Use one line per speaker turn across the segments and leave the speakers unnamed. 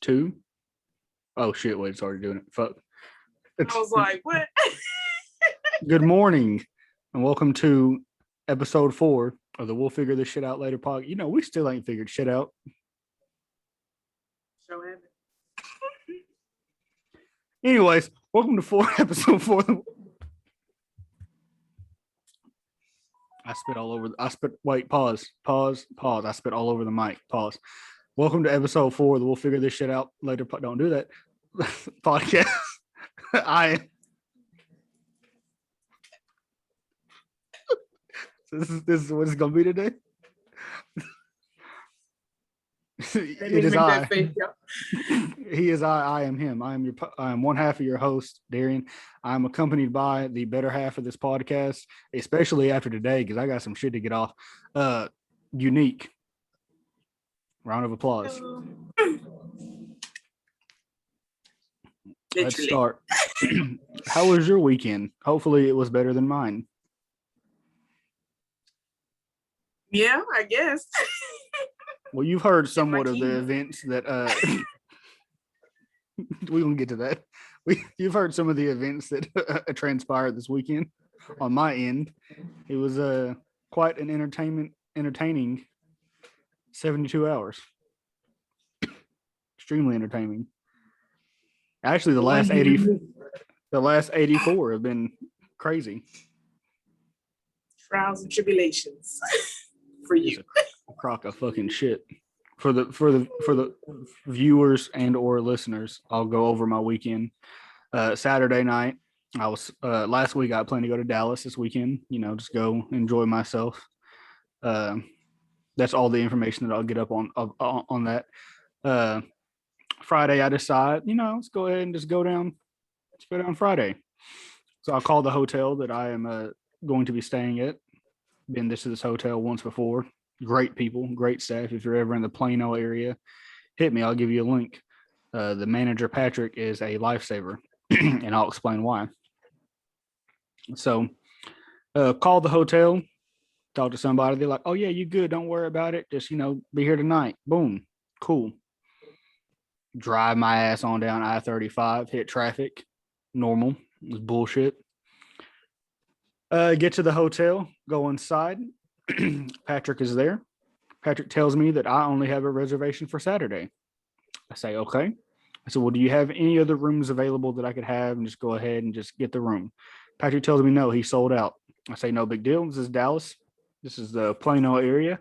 2. Oh shit! Wait, it's already doing it. Fuck.
I was like, what?
Good morning, and welcome to episode 4 of the We'll Figure This Shit Out Later podcast. You know, we still ain't figured shit out.
So haven't.
Anyways, welcome to episode 4. Wait, pause. I spit all over the mic. Pause. Welcome to episode 4 of the We'll Figure This Shit Out Later don't do that podcast. This is what it's gonna be today. It is I. He is I am him. I am one half of your host, Darian. I'm accompanied by the better half of this podcast, especially after today, because I got some shit to get off. Unique. Round of applause. Let's start. How was your weekend? Hopefully it was better than mine.
Yeah, I guess.
Well, you've heard somewhat of the events that we're gonna get to that. You've heard some of the events that transpired this weekend. On my end, it was quite an entertaining 72 hours. Extremely entertaining. Actually, the last 84 have been crazy.
Trials and tribulations for you.
A crock of fucking shit. For the viewers and or listeners, I'll go over my weekend. Saturday night, I was last week I planned to go to Dallas this weekend, just go enjoy myself. That's all the information that I'll get up on that. Friday I decide, let's go ahead and just go down Friday. So I called the hotel that I am going to be staying at. Been to this hotel once before. Great people, great staff. If you're ever in the Plano area, hit me. I'll give you a link. The manager, Patrick, is a lifesaver, and I'll explain why. So call the hotel, talk to somebody. They're like, oh, yeah, you good. Don't worry about it. Just, be here tonight. Boom. Cool. Drive my ass on down I-35, hit traffic. Normal. It was bullshit. Get to the hotel, go inside. Patrick is there. Patrick tells me that I only have a reservation for Saturday. I say, okay. I said, well, do you have any other rooms available that I could have and just go ahead and just get the room? Patrick tells me, no, he sold out. I say, no big deal. This is Dallas. This is the Plano area.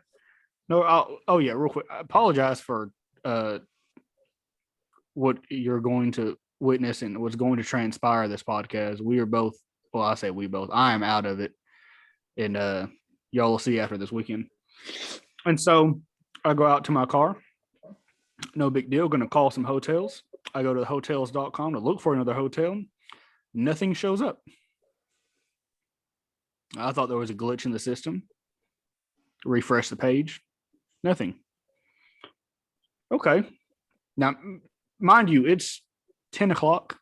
No, oh yeah, real quick. I apologize for what you're going to witness and what's going to transpire this podcast. We are both, well, I say we both. I am out of it. And y'all will see after this weekend. And so I go out to my car. No big deal. Going to call some hotels. I go to the hotels.com to look for another hotel. Nothing shows up. I thought there was a glitch in the system. Refresh the page. Nothing. Okay. Now, mind you, it's 10 o'clock.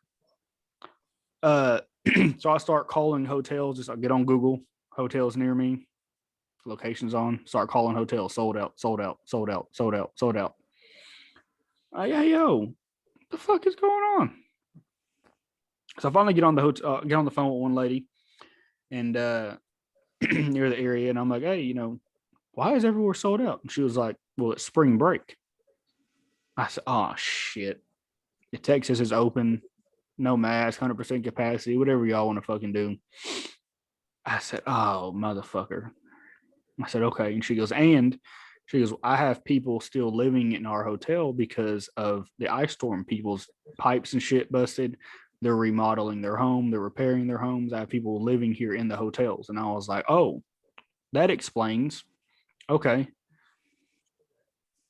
So I start calling hotels. Just I get on Google, hotels near me, locations on, start calling hotels, sold out. Yeah, yo, what the fuck is going on? So I finally get on the phone with one lady and near the area, and I'm like, hey, why is everywhere sold out? And she was like, well, it's spring break. I said, oh shit. The Texas is open, no mask, 100% capacity, whatever y'all want to fucking do. I said, oh, motherfucker. I said, okay. And she goes, I have people still living in our hotel because of the ice storm. People's pipes and shit busted. They're remodeling their home. They're repairing their homes. I have people living here in the hotels. And I was like, oh, that explains. Okay.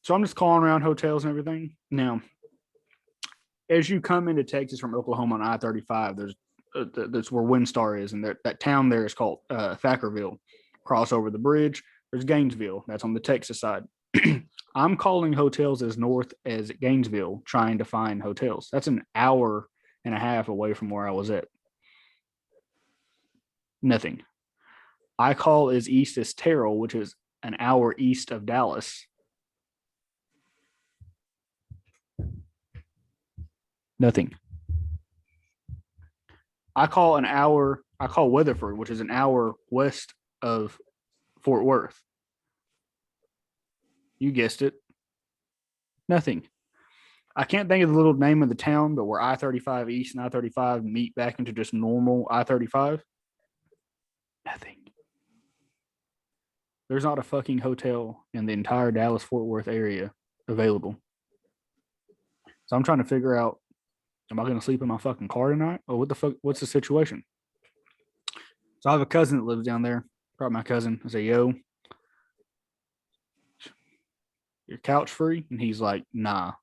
So I'm just calling around hotels and everything. Now, as you come into Texas from Oklahoma on I-35, that's where Windstar is, and that town there is called Thackerville. Cross over the bridge, there's Gainesville. That's on the Texas side. I'm calling hotels as north as Gainesville, trying to find hotels. That's an hour and a half away from where I was at. Nothing. I call as east as Terrell, which is an hour east of Dallas. Nothing. I call Weatherford, which is an hour west of Fort Worth. You guessed it. Nothing. I can't think of the little name of the town, but where I-35 East and I-35 meet back into just normal I-35. Nothing. There's not a fucking hotel in the entire Dallas Fort Worth area available. So I'm trying to figure out, am I going to sleep in my fucking car tonight? Or what the fuck? What's the situation? So I have a cousin that lives down there. Probably my cousin. I say, yo, your couch free? And he's like, nah.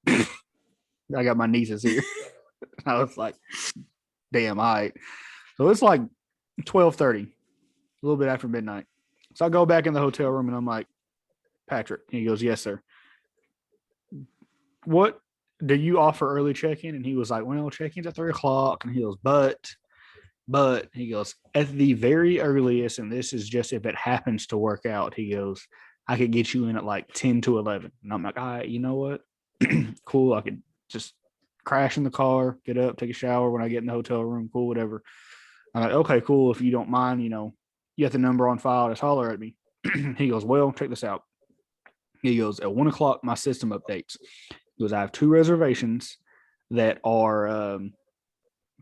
I got my nieces here. I was like, damn, all right. So it's like 12:30, a little bit after midnight. So I go back in the hotel room and I'm like, Patrick. And he goes, yes, sir. What do you offer early check-in? And he was like, well, check-in's at 3:00. And he goes, but he goes, at the very earliest, and this is just if it happens to work out, he goes, I could get you in at like 10 to 11. And I'm like, all right, you know what? Cool. I could just crash in the car, get up, take a shower when I get in the hotel room. Cool, whatever. I'm like, okay, cool. If you don't mind, you got the number on file, just holler at me. He goes, well, check this out. He goes, at 1:00, my system updates. He goes, I have 2 reservations that are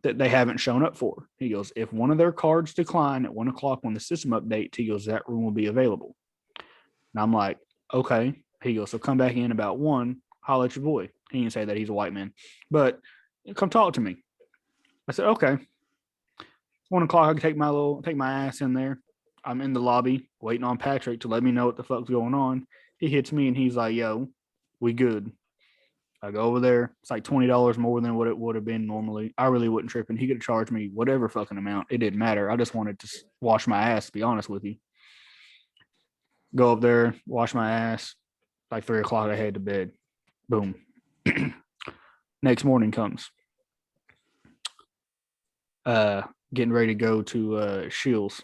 that they haven't shown up for. He goes, if one of their cards decline at 1:00 when the system updates, he goes, that room will be available. And I'm like, okay. He goes, so come back in about 1, holler at your boy. He didn't say that he's a white man, but come talk to me. I said, okay. 1:00, I can take my ass in there. I'm in the lobby waiting on Patrick to let me know what the fuck's going on. He hits me and he's like, yo, we good. I go over there. It's like $20 more than what it would have been normally. I really wouldn't trip, and he could have charged me whatever fucking amount. It didn't matter. I just wanted to wash my ass, to be honest with you. Go up there, wash my ass. Like 3:00, I head to bed. Boom. Next morning comes. Getting ready to go to Shields.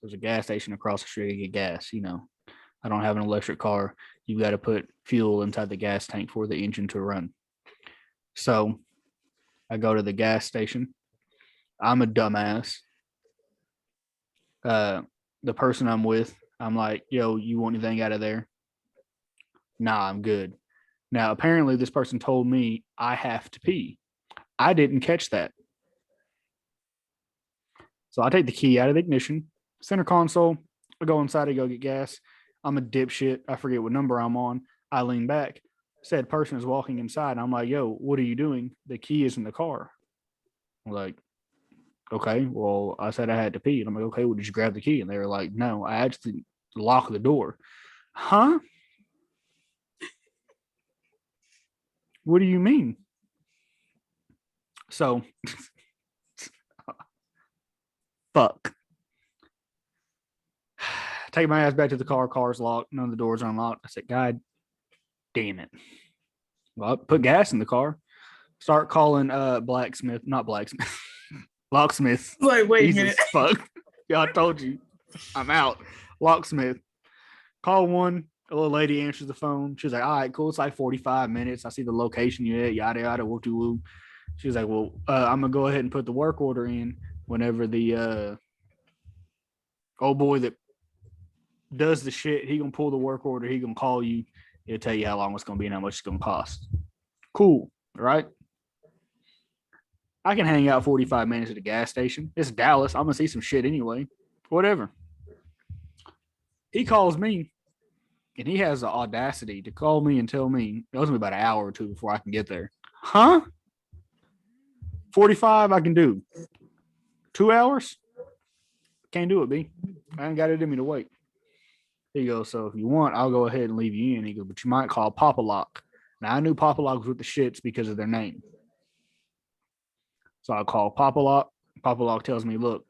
There's a gas station across the street to get gas. I don't have an electric car. You got to put fuel inside the gas tank for the engine to run. So I go to the gas station. I'm a dumbass. The person I'm with, I'm like, yo, you want anything out of there? Nah, I'm good. Now, apparently this person told me I have to pee. I didn't catch that. So I take the key out of the ignition, center console. I go inside to go get gas. I'm a dipshit. I forget what number I'm on. I lean back. Said person is walking inside. I'm like, yo, what are you doing? The key is in the car. I'm like, okay, well, I said I had to pee. And I'm like, okay, well, did you grab the key? And they were like, no, I actually locked the door. Huh? What do you mean? So, fuck. Take my ass back to the car. Car's locked. None of the doors are unlocked. I said, God damn it. Well, I put gas in the car. Start calling blacksmith, not blacksmith, locksmith.
Like, wait
Jesus,
a minute.
fuck. Yeah, I told you. I'm out. Locksmith. Call one. A little lady answers the phone. She's like, all right, cool. It's like 45 minutes. I see the location you at, yada, yada, whoop de woo. She's like, well, I'm going to go ahead and put the work order in whenever the old boy that does the shit, he going to pull the work order. He going to call you. He'll tell you how long it's going to be and how much it's going to cost. Cool, right? I can hang out 45 minutes at a gas station. It's Dallas. I'm going to see some shit anyway. Whatever. He calls me, and he has the audacity to call me and tell me it's going to be about an hour or two before I can get there. Huh? 45 I can do. 2 hours? Can't do it, B. I ain't got it in me to wait. He goes, so if you want, I'll go ahead and leave you in. He goes, but you might call Papa Lock. Now, I knew Papa Lock was with the shits because of their name. So I call Papa Lock. Papa Lock tells me, look,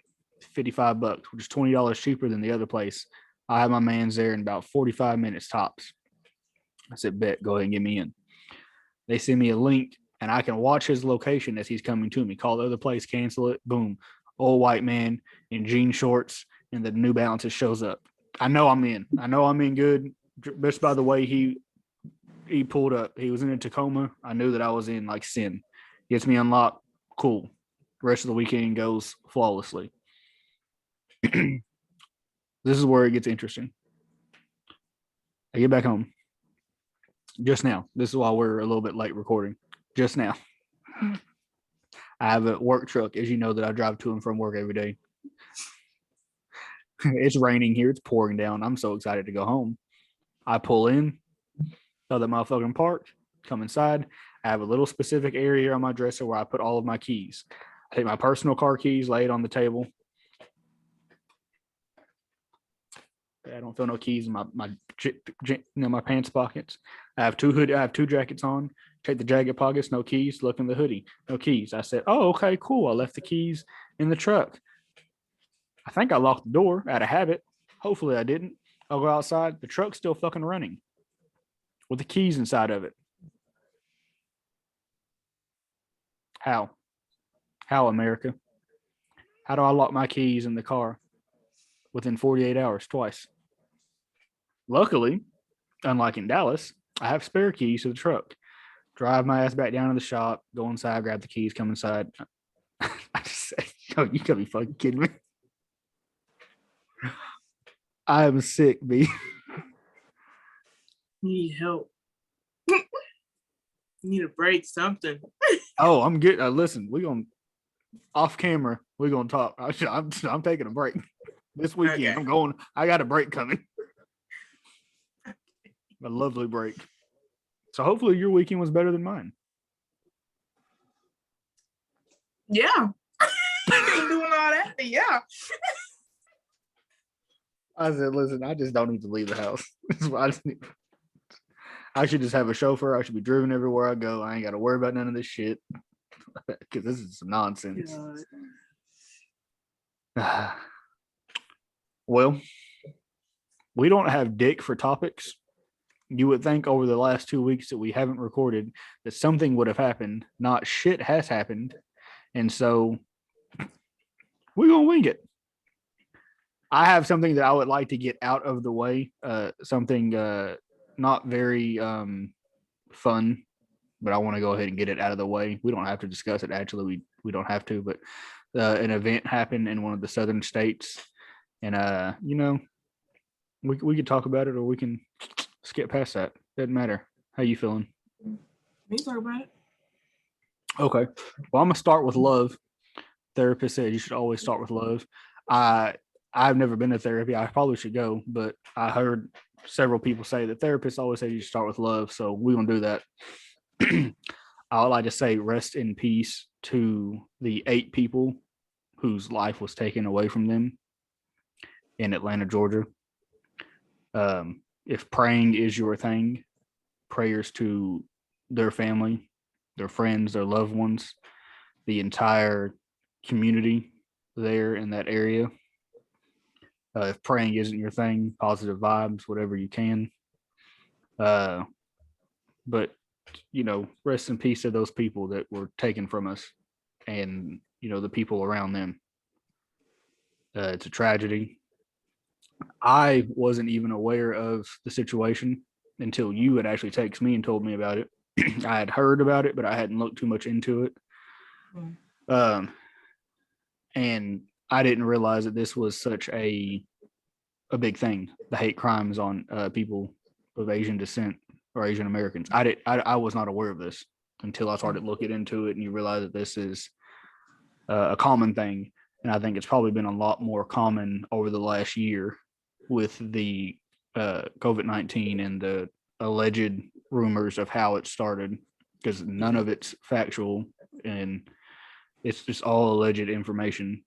$55, which is $20 cheaper than the other place. I have my man's there in about 45 minutes tops. I said, bet, go ahead and get me in. They send me a link, and I can watch his location as he's coming to me. Call the other place, cancel it, boom. Old white man in jean shorts and the New Balances shows up. I know I'm in. I know I'm in good, just by the way he he pulled up. He was in a Tacoma. I knew that I was in like sin. Gets me unlocked. Cool. Rest of the weekend goes flawlessly. This is where it gets interesting. I get back home just now. This is why we're a little bit late recording. Just now. I have a work truck, as you know, that I drive to and from work every day. It's raining here. It's pouring down. I'm so excited to go home. I pull in, throw that motherfucking park, come inside. I have a little specific area on my dresser where I put all of my keys. I take my personal car keys, lay it on the table. I don't feel no keys in my pants pockets. I have two jackets on. Take the jacket pockets, no keys. Look in the hoodie, no keys. I said, "Oh, okay, cool." I left the keys in the truck. I think I locked the door out of habit. Hopefully, I didn't. I'll go outside. The truck's still fucking running with the keys inside of it. How? How, America? How do I lock my keys in the car within 48 hours twice? Luckily, unlike in Dallas, I have spare keys to the truck. Drive my ass back down to the shop, go inside, grab the keys, come inside. I just said, yo, you gotta be fucking kidding me. I am sick, B.
Need help. Need a break, something.
Oh, I'm good. Listen, we're going off camera. We're gonna talk. I'm taking a break this weekend. Okay. I'm going. I got a break coming. A lovely break. So hopefully your weekend was better than mine.
Yeah. Doing all that. Yeah.
I said, listen, I just don't need to leave the house. I should just have a chauffeur. I should be driven everywhere I go. I ain't got to worry about none of this shit. Because this is some nonsense. Well, we don't have dick for topics. You would think over the last 2 weeks that we haven't recorded that something would have happened. Not shit has happened. And so we're going to wing it. I have something that I would like to get out of the way. Something not very fun, but I want to go ahead and get it out of the way. We don't have to discuss it. Actually, we don't have to, but an event happened in one of the southern states. And, we could talk about it or we can skip past that. Doesn't matter. How you feeling?
We talk about it.
Okay. Well, I'm gonna start with love. Therapist said you should always start with love. I've never been to therapy. I probably should go, but I heard several people say that therapists always say you should start with love. So we're gonna do that. I would like to say rest in peace to the 8 people whose life was taken away from them in Atlanta, Georgia. If praying is your thing, prayers to their family, their friends, their loved ones, the entire community there in that area. If praying isn't your thing, positive vibes, whatever you can. But, rest in peace to those people that were taken from us and, the people around them. It's a tragedy. I wasn't even aware of the situation until you had actually texted me and told me about it. I had heard about it, but I hadn't looked too much into it. And I didn't realize that this was such a big thing, the hate crimes on people of Asian descent or Asian Americans. I was not aware of this until I started looking into it, and you realize that this is a common thing. And I think it's probably been a lot more common over the last year with the COVID-19 and the alleged rumors of how it started, because none of it's factual and it's just all alleged information.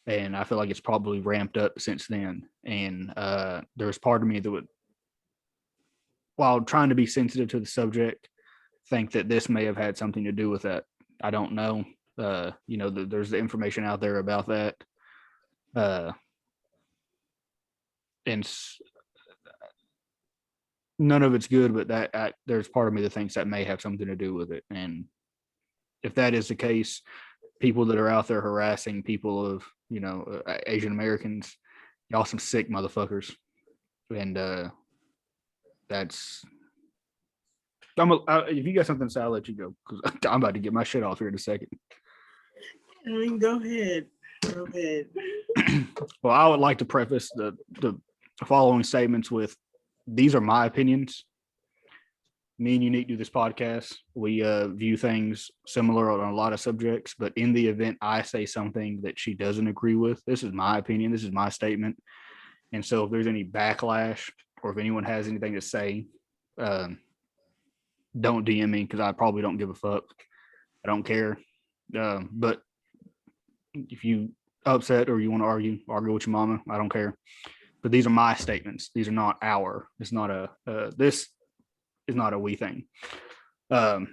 And I feel like it's probably ramped up since then. And there's part of me that would, while trying to be sensitive to the subject, think that this may have had something to do with that. I don't know. There's the information out there about that. And none of it's good, but there's part of me that thinks that may have something to do with it. And if that is the case, people that are out there harassing people of, Asian Americans, y'all some sick motherfuckers. And that's If you got something to say, I'll let you go because I'm about to get my shit off here in a second.
I mean, go ahead. Go ahead.
Well, I would like to preface the following statements with these are my opinions. Me and Unique do this podcast. We view things similar on a lot of subjects, but in the event I say something that she doesn't agree with, this is my opinion. This is my statement. And so if there's any backlash or if anyone has anything to say, don't DM me because I probably don't give a fuck. I don't care. But if you upset or you want to argue with your mama, I don't care. But these are my statements. These are not our. It's not a. This is not a we thing. What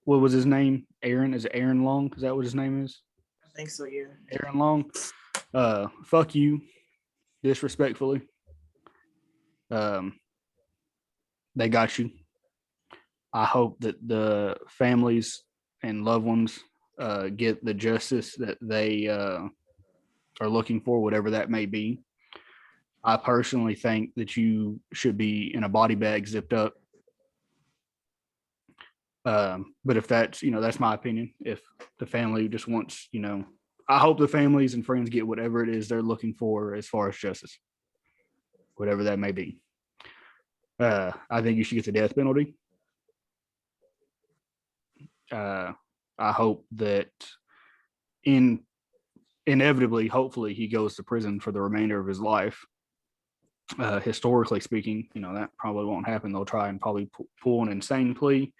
was his name? Aaron? Is it Aaron Long? Is that what his name is?
I think so, yeah.
Aaron Long. Fuck you, disrespectfully. They got you. I hope that the families and loved ones get the justice that they are looking for, whatever that may be. I personally think that you should be in a body bag zipped up. But if that's, that's my opinion. If the family just wants, I hope the families and friends get whatever it is they're looking for as far as justice, whatever that may be. I think you should get the death penalty. I hope that inevitably, hopefully, he goes to prison for the remainder of his life. Historically speaking, that probably won't happen. They'll try and probably pull an insane plea.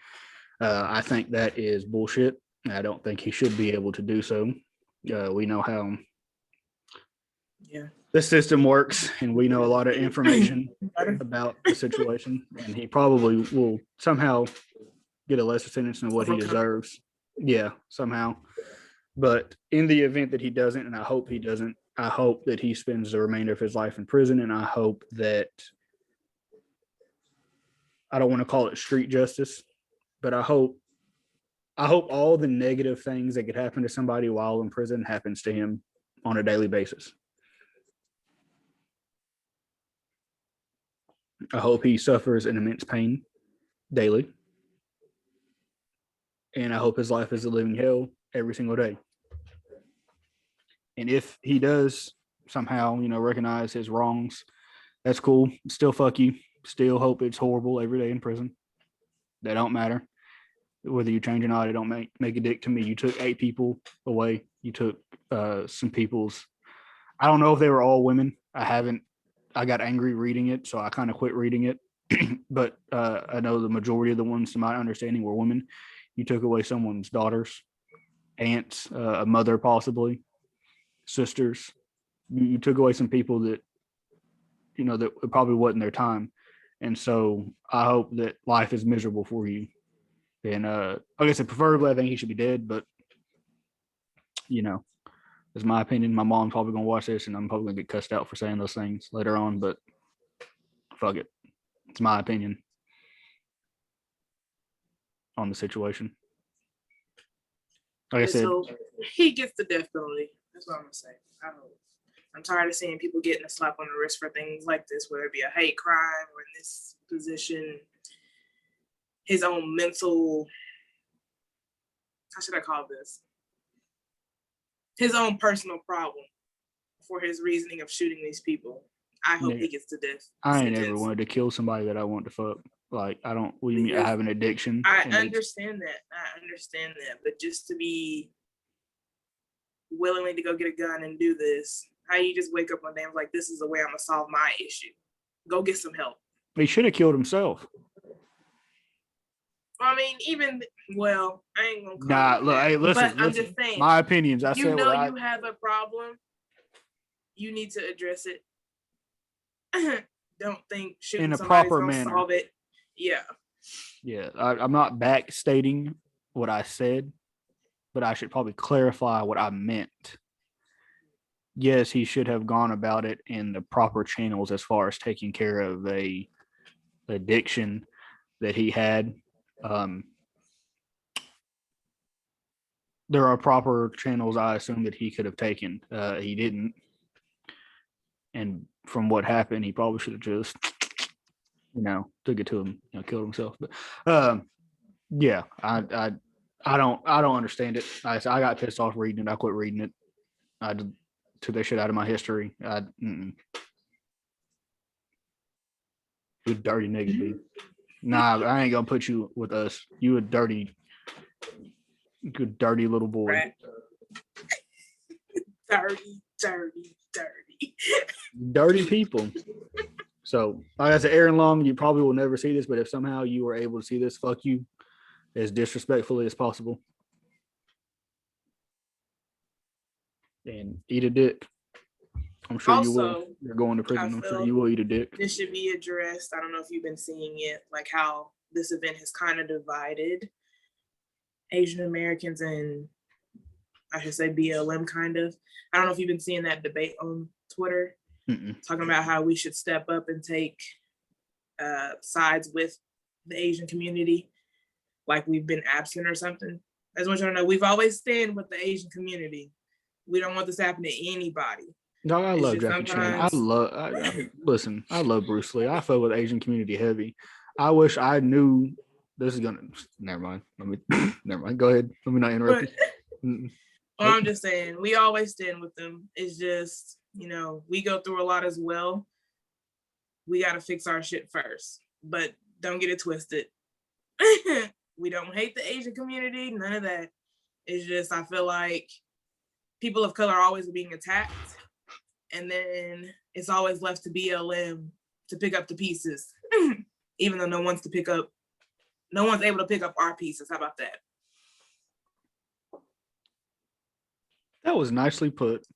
I think that is bullshit. I don't think he should be able to do so. We know how the system works, and we know a lot of information about the situation, and he probably will somehow get a lesser sentence than what he deserves. Yeah, somehow. But in the event that he doesn't, and I hope he doesn't, I hope that he spends the remainder of his life in prison, and I hope that, I don't want to call it street justice, but I hope all the negative things that could happen to somebody while in prison happens to him on a daily basis. I hope he suffers an immense pain daily. And I hope his life is a living hell every single day. And if he does somehow, recognize his wrongs, that's cool. Still fuck you. Still hope it's horrible every day in prison. That don't matter. Whether you change or not, it don't make a dick to me. You took 8 people away. You took some people's. I don't know if they were all women. I got angry reading it, so I kind of quit reading it. But I know the majority of the ones, to my understanding, were women. You took away someone's daughters, aunts, a mother possibly, sisters. You took away some people that, that it probably wasn't their time. And so I hope that life is miserable for you. And like I said, preferably I think he should be dead, but it's my opinion. My mom's probably gonna watch this and I'm probably gonna get cussed out for saying those things later on, but fuck it. It's my opinion on the situation. Like I said,
he gets the death penalty. That's what I'm gonna say. I hope. I'm tired of seeing people getting a slap on the wrist for things like this, whether it be a hate crime or in this position, his own mental, how should I call this? His own personal problem for his reasoning of shooting these people. I hope he gets to death.
I ain't ever wanted to kill somebody that I want to fuck. Like, I don't, what do you mean? I have an addiction.
I understand that. But just to be willingly to go get a gun and do this, how you just wake up one day and like, this is the way I'm going to solve my issue. Go get some help.
He should have killed himself.
I mean, I ain't gonna.
Nah, look, hey, listen.
I'm just saying.
My opinions.
You have a problem. You need to address it. Don't think shooting
in a
somebody's
proper
gonna
manner.
Solve it. Yeah.
Yeah, I'm not backstating what I said, but I should probably clarify what I meant. Yes, he should have gone about it in the proper channels as far as taking care of a addiction that he had. There are proper channels I assume that he could have taken. He didn't. And from what happened, he probably should have just, took it to him, killed himself. But yeah, I don't understand it. I got pissed off reading it. I quit reading it. I took that shit out of my history. You dirty nigga, dude. Nah, I ain't gonna put you with us. You a dirty little boy.
Right. Dirty.
Dirty people. So, like I said, Aaron Long, you probably will never see this, but if somehow you were able to see this, fuck you as disrespectfully as possible. And eat a dick. I'm sure
Also,
you will. You're going to prison. I'm sure you will eat a dick.
This should be addressed. I don't know if you've been seeing it, like how this event has kind of divided Asian Americans and I should say BLM kind of. I don't know if you've been seeing that debate on Twitter, talking about how we should step up and take sides with the Asian community, like we've been absent or something. I just want you to know we've always stand with the Asian community. We don't want this to happen to anybody.
No, I love Jackie Chan. Listen, I love Bruce Lee. I fuck with the Asian community heavy. I wish I knew this is gonna. Never mind. Never mind. Go ahead. Let me not interrupt you.
Well, I'm just saying, we always stand with them. It's just, we go through a lot as well. We got to fix our shit first, but don't get it twisted. We don't hate the Asian community, none of that. It's just, I feel like people of color are always being attacked, and then it's always left to BLM to pick up the pieces, even though no one's able to pick up our pieces. How about that?
That was nicely put.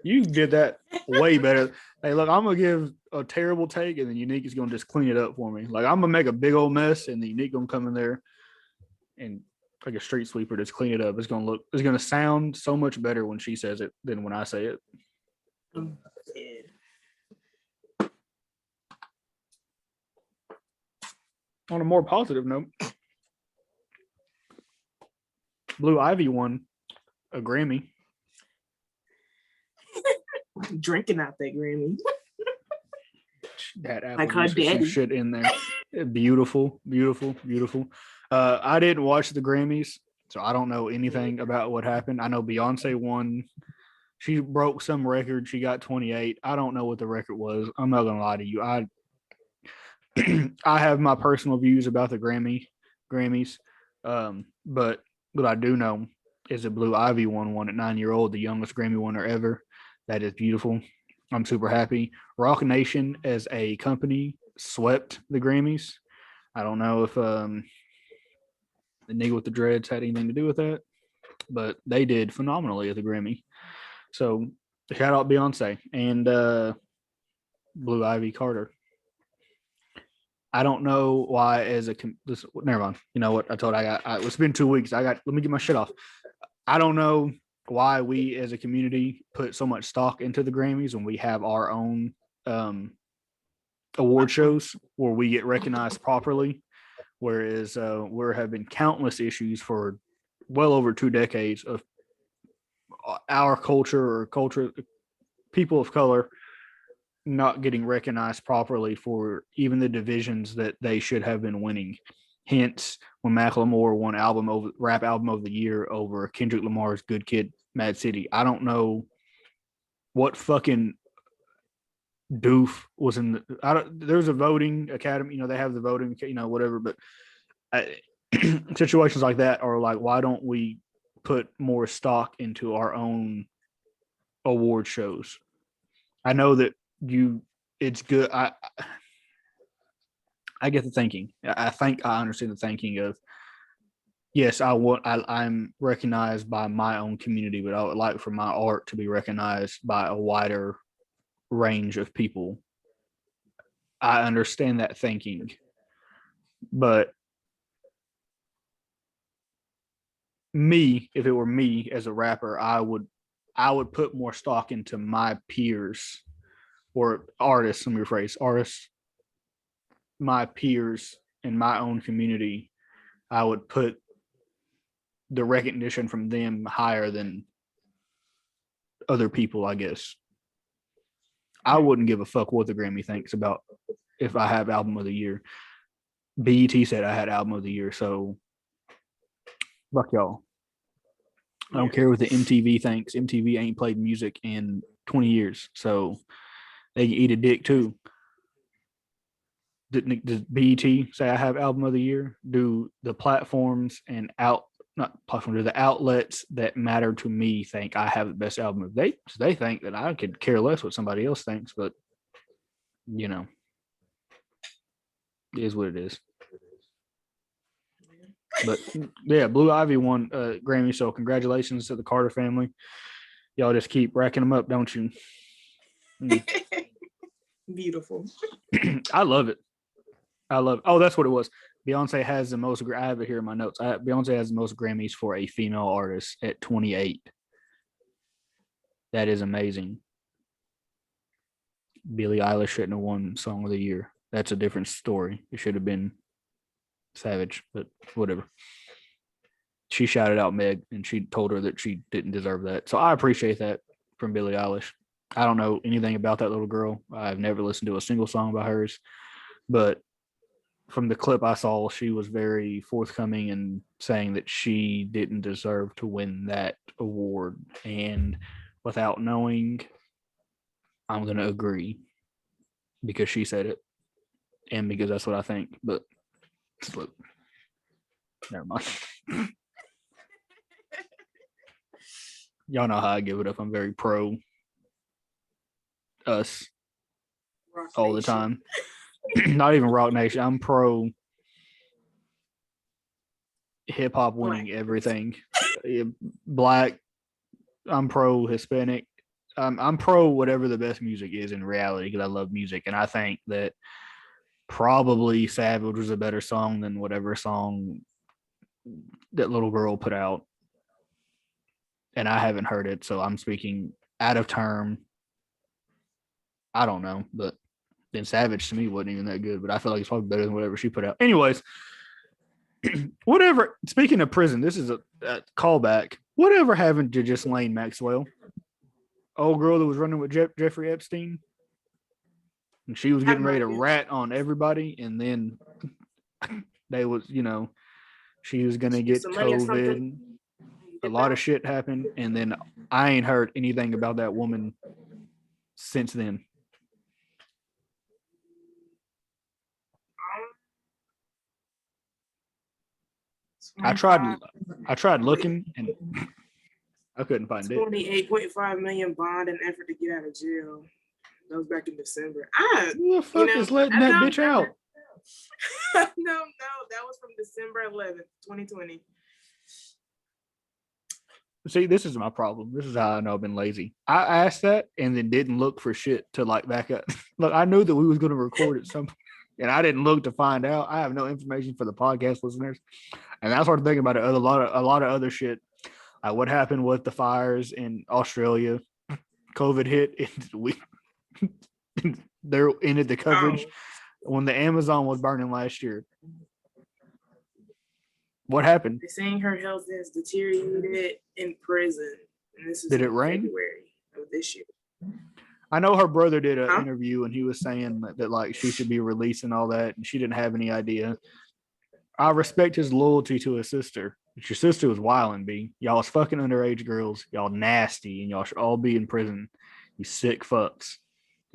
You did that way better. Hey, look, I'm going to give a terrible take, and then Unique is going to just clean it up for me. Like, I'm going to make a big old mess, and the Unique going to come in there and like a street sweeper, just clean it up. It's going to sound so much better when she says it than when I say it. Yeah. On a more positive note, Blue Ivy won a Grammy.
Drinking out that Grammy.
That apple like some shit in there. Beautiful. I didn't watch the Grammys, so I don't know anything about what happened. I know Beyonce won. She broke some record. She got 28. I don't know what the record was. I'm not gonna lie to you. I have my personal views about the Grammys, but what I do know is that Blue Ivy won one at 9-year-old, the youngest Grammy winner ever. That is beautiful. I'm super happy. Rock Nation as a company swept the Grammys. I don't know if the nigga with the dreads had anything to do with that, but they did phenomenally at the Grammy. So shout out Beyonce and Blue Ivy Carter. I don't know why never mind. You know what? It's been 2 weeks. Let me get my shit off. I don't know why we as a community put so much stock into the Grammys when we have our own award shows where we get recognized properly, whereas there have been countless issues for well over 2 decades of our culture people of color not getting recognized properly for even the divisions that they should have been winning. Hence, when Macklemore won rap album of the year over Kendrick Lamar's Good Kid, Mad City. I don't know what fucking doof was in there's a voting academy, they have the voting, whatever, but situations like that are like, why don't we put more stock into our own award shows? I know that it's good. I get the thinking. I think I understand the thinking of, yes, I'm recognized by my own community, but I would like for my art to be recognized by a wider range of people. I understand that thinking, but if it were me as a rapper, I would put more stock into my peers or artists, let me rephrase, artists, my peers in my own community. I would put the recognition from them higher than other people, I guess. I wouldn't give a fuck what the Grammy thinks about if I have album of the year. BET said I had album of the year, so fuck y'all. I don't care what the MTV thinks. MTV ain't played music in 20 years, so they can eat a dick too. Does BET say I have album of the year? Do the platforms and do the outlets that matter to me think I have the best album of they think that I could care less what somebody else thinks, but you know, it is what it is. But yeah, Blue Ivy won Grammy, so congratulations to the Carter family. Y'all just keep racking them up, don't you?
Beautiful.
I love it. Oh, that's what it was. Beyonce has the most. I have it here in my notes. Beyonce has the most Grammys for a female artist at 28. That is amazing. Billie Eilish shouldn't have won Song of the Year. That's a different story. It should have been Savage, but whatever. She shouted out Meg, and she told her that she didn't deserve that. So I appreciate that from Billie Eilish. I don't know anything about that little girl. I've never listened to a single song by hers, but from the clip I saw, she was very forthcoming in saying that she didn't deserve to win that award. And without knowing, I'm going to agree because she said it and because that's what I think. But look, never mind. Y'all know how I give it up. I'm very pro us
Rock
all the
Nation.
time. Not even Rock Nation. I'm pro hip hop winning everything. Black. I'm pro Hispanic. I'm pro whatever the best music is in reality because I love music, and I think that probably Savage was a better song than whatever song that little girl put out. And I haven't heard it, so I'm speaking out of term. I don't know, but then Savage to me wasn't even that good, but I feel like it's probably better than whatever she put out. Anyways, whatever. Speaking of prison, this is a callback. Whatever happened to just Lane Maxwell? Old girl that was running with Jeffrey Epstein? And she was getting ready to rat on everybody, and then they was, she was going to get COVID. A lot of shit happened, and then I ain't heard anything about that woman since then. I tried looking, and I couldn't find it.
$28.5 million bond and effort to get out of jail. That was back in December.
Who the fuck is letting that bitch out?
No, that was from December 11th, 2020.
See, this is my problem. This is how I know I've been lazy. I asked that and then didn't look for shit to back up. Look, I knew that we was going to record it some, and I didn't look to find out. I have no information for the podcast listeners, and I started thinking about it. A lot of other shit. What happened with the fires in Australia? COVID hit, and they ended the coverage when the Amazon was burning last year. What happened?
They're saying her health has deteriorated in prison. And this is
Did it rain?
February of this year.
I know her brother did an interview and he was saying that she should be released and all that, and she didn't have any idea. I respect his loyalty to his sister. But your sister was wilding, B. Y'all was fucking underage girls. Y'all nasty, and y'all should all be in prison. You sick fucks.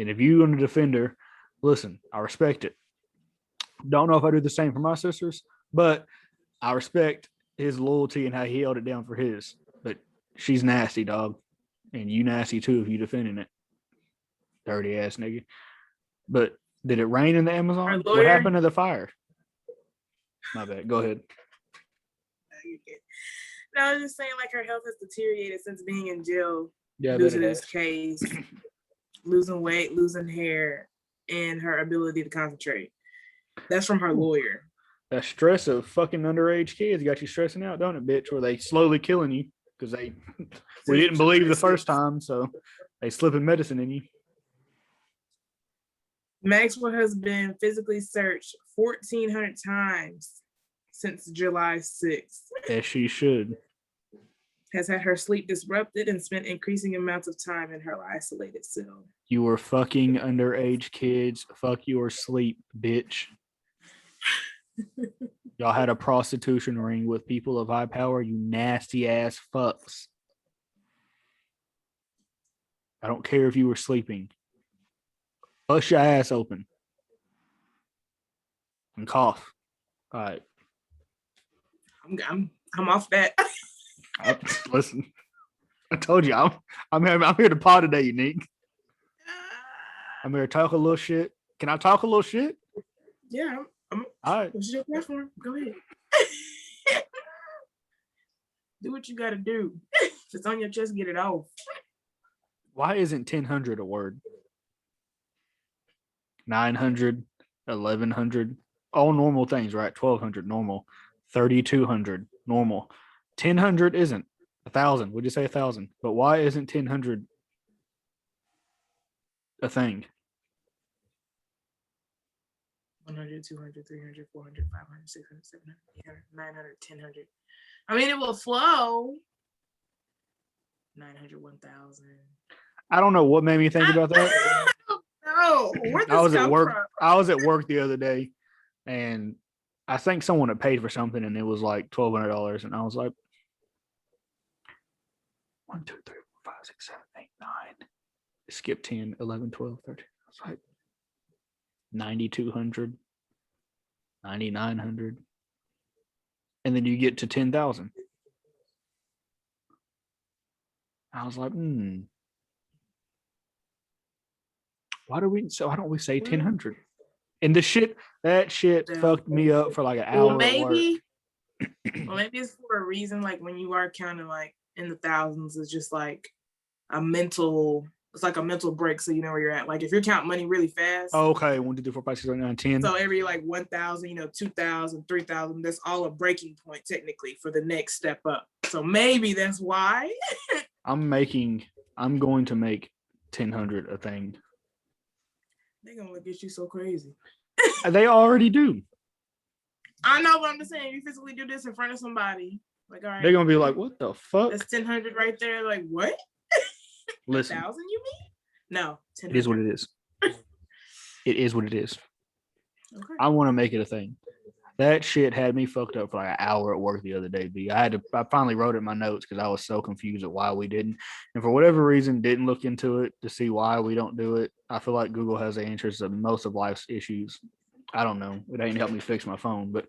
And if you want to defend her, listen, I respect it. Don't know if I do the same for my sisters, but I respect his loyalty and how he held it down for his. But she's nasty, dog. And you nasty too if you defending it. Dirty ass nigga. But did it rain in the Amazon? What happened to the fire? My bad. Go ahead.
No, I was just saying her health has deteriorated since being in jail.
Yeah,
losing his case, losing weight, losing hair, and her ability to concentrate. That's from her lawyer.
That stress of fucking underage kids got you stressing out, don't it, bitch? Where they slowly killing you because we didn't believe the first time, so they slipping medicine in you.
Maxwell has been physically searched 1,400 times since July 6th.
As she should.
has had her sleep disrupted and spent increasing amounts of time in her isolated cell.
You were fucking underage kids. Fuck your sleep, bitch. Y'all had a prostitution ring with people of high power, you nasty ass fucks. I don't care if you were sleeping. Bust your ass open. And cough. All right.
I'm off that.
Listen, I told you I'm here to pod today, Unique. I'm here to talk a little shit. Can I talk a little shit?
Yeah.
All right.
What's your platform? Go ahead. Do what you got to do. If it's on your chest, get it off.
Why isn't 1000 a word? 900, 1100, all normal things, right? 1200 normal, 3200 normal. 1000 isn't. 1000. Would you say 1000? But why isn't 1000 a thing?
100, 200, 300, 400, 500, 600, 700, 800, 900, 1000. I mean, it will flow. 900, 1000.
I don't know what made me think about that.
No, where
I was
this
at
come
work.
from?
I was at work the other day, and I think someone had paid for something, and it was like $1,200, and I was like, 1, 2, 3, 4, 5, 6, 7, 8, 9. Skip 10, 11, 12, 13. I was like 9,200, 9,900, and then you get to 10,000. I was like, why don't we say 1000? And that shit fucked me up for like an hour.
Well, maybe it's for a reason. Like when you are counting like in the thousands, it's just like a mental. It's like a mental break, so you know where you're at. Like if you're counting money really fast.
Oh, okay, 1, 2, 3, 4, 5, 6, 7, 8, 9, 10.
So every like 1,000, 2,000, 3,000. That's all a breaking point technically for the next step up. So maybe that's why.
I'm going to make 1000 a thing.
They're gonna look at you so crazy.
They already do.
I know, but I'm just saying, you physically do this in front of somebody. Like, all right,
they're gonna be like, "What the fuck?"
That's 1,000 right there. Like, what?
Listen,
1,000? You mean? No,
1000. It is what it is. It is what it is.
Okay.
I want to make it a thing. That shit had me fucked up for like an hour at work the other day. B. I finally wrote it in my notes because I was so confused at why we didn't, and for whatever reason, didn't look into it to see why we don't do it. I feel like Google has the answers to most of life's issues. I don't know. It ain't helped me fix my phone, but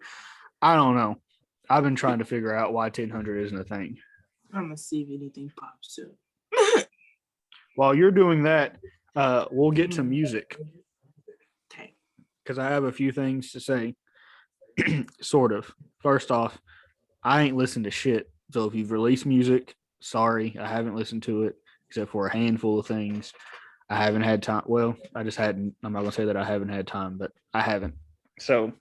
I don't know. I've been trying to figure out why 1000 isn't a thing.
I'm gonna see if anything pops up.
While you're doing that, we'll get to music.
Okay.
Because I have a few things to say. Sort of. First off, I ain't listened to shit. So if you've released music, sorry, I haven't listened to it except for a handful of things. I haven't had time. Well, I just hadn't. I'm not gonna say that I haven't had time, but I haven't. So